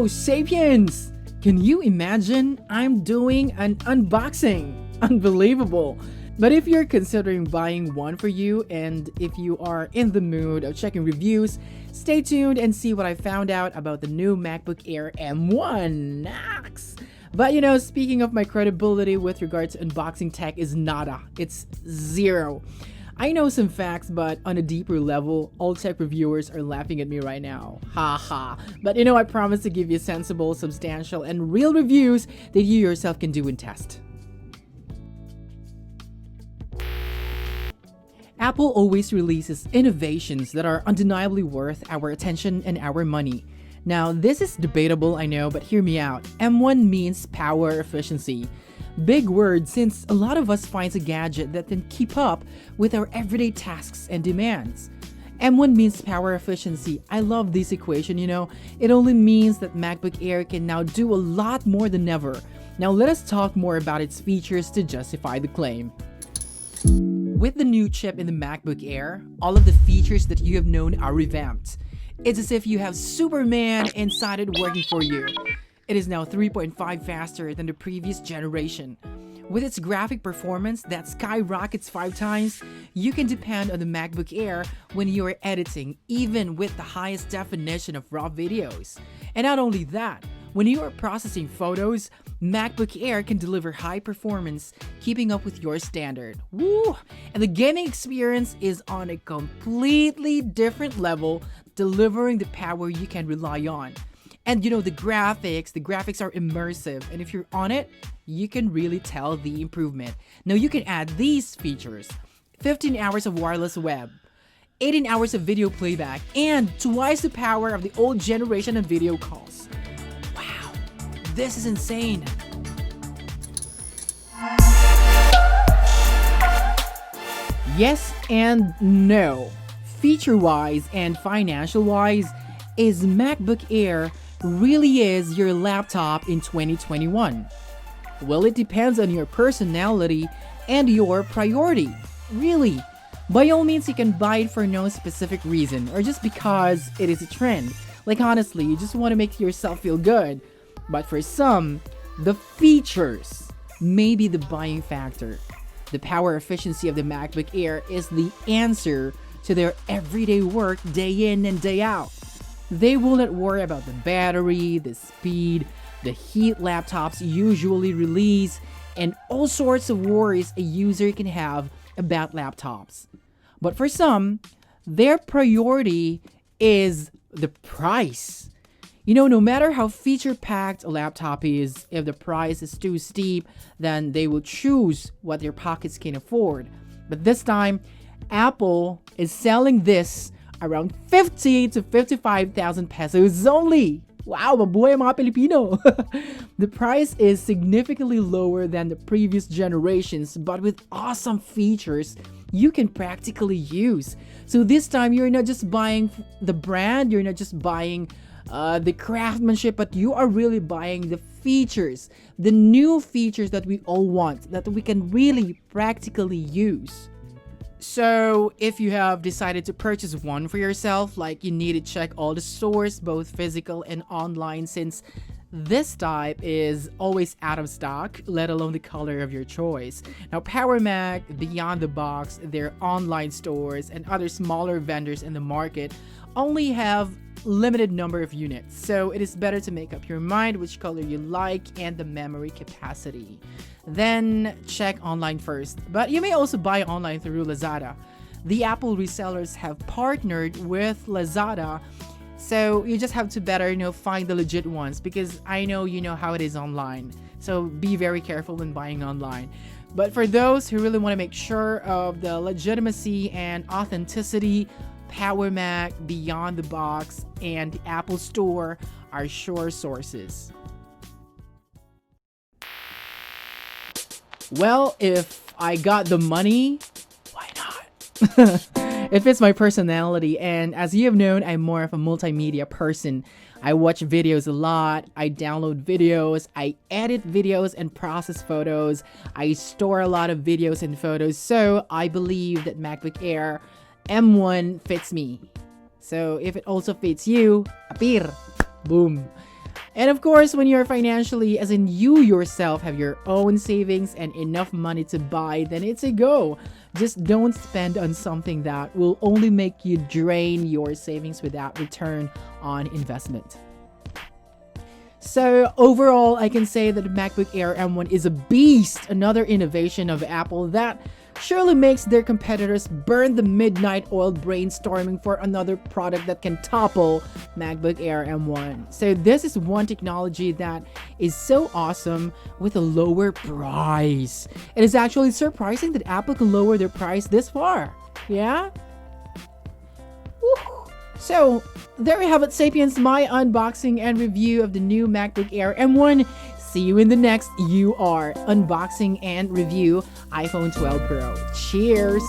Yo, Sapiens! Can you imagine? I'm doing an unboxing. Unbelievable. But if you're considering buying one for you, and if you are in the mood of checking reviews, stay tuned and see what I found out about the new MacBook Air M1 Max. But speaking of my credibility with regards to unboxing tech is nada. It's zero. I know some facts, but on a deeper level, all tech reviewers are laughing at me right now. Haha. But I promise to give you sensible, substantial, and real reviews that you yourself can do and test. Apple always releases innovations that are undeniably worth our attention and our money. Now, this is debatable, I know, but hear me out. M1 means power efficiency. Big word, since a lot of us finds a gadget that can keep up with our everyday tasks and demands. M1 means power efficiency. I love this equation, It only means that MacBook Air can now do a lot more than ever. Now let us talk more about its features to justify the claim. With the new chip in the MacBook Air, all of the features that you have known are revamped. It's as if you have Superman inside it working for you. It is now 3.5 faster than the previous generation. With its graphic performance that skyrockets 5 times, you can depend on the MacBook Air when you are editing, even with the highest definition of raw videos. And not only that, when you are processing photos, MacBook Air can deliver high performance, keeping up with your standard. Woo! And the gaming experience is on a completely different level, delivering the power you can rely on. And the graphics are immersive, and if you're on it, you can really tell the improvement. Now you can add these features: 15 hours of wireless web, 18 hours of video playback, and twice the power of the old generation of video calls. Wow, this is insane. Yes and no. Feature-wise and financial-wise, is MacBook Air really is your laptop in 2021? Well, it depends on your personality and your priority. Really, by all means, you can buy it for no specific reason or just because it is a trend. Like honestly, you just want to make yourself feel good. But for some, the features may be the buying factor. The power efficiency of the MacBook Air is the answer to their everyday work day in and day out. They will not worry about the battery, the speed, the heat laptops usually release, and all sorts of worries a user can have about laptops. But for some, their priority is the price. No matter how feature-packed a laptop is, if the price is too steep, then they will choose what their pockets can afford. But this time, Apple is selling this around 50 to 55,000 pesos only. Wow, mabuhay mga Pilipino. The price is significantly lower than the previous generations, but with awesome features you can practically use. So this time, you're not just buying the brand, you're not just buying the craftsmanship, but you are really buying the features, the new features that we all want, that we can really practically use. So if you have decided to purchase one for yourself, like you need to check all the stores, both physical and online, since this type is always out of stock, let alone the color of your choice. Now Power Mac, Beyond the Box, their online stores, and other smaller vendors in the market only have limited number of units, so it is better to make up your mind which color you like and the memory capacity. Then check online first, but you may also buy online through Lazada. The Apple resellers have partnered with Lazada, so you just have to better find the legit ones, because I know how it is online, so be very careful when buying online. But for those who really want to make sure of the legitimacy and authenticity, Power Mac, Beyond the Box, and the Apple Store are sure sources. Well, if I got the money, why not? It fits my personality, and as you have known, I'm more of a multimedia person. I watch videos a lot, I download videos, I edit videos and process photos, I store a lot of videos and photos, so I believe that MacBook Air M1 fits me. So if it also fits you, appear. Boom. And of course, when you're financially, as in you yourself, have your own savings and enough money to buy, then it's a go. Just don't spend on something that will only make you drain your savings without return on investment. So overall, I can say that the MacBook Air M1 is a beast, another innovation of Apple that surely makes their competitors burn the midnight oil brainstorming for another product that can topple MacBook Air M1. So this is one technology that is so awesome with a lower price. It is actually surprising that Apple can lower their price this far. Yeah? Woo. So, there we have it, Sapiens, my unboxing and review of the new MacBook Air M1. See you in the next UR unboxing and review iPhone 12 Pro. Cheers!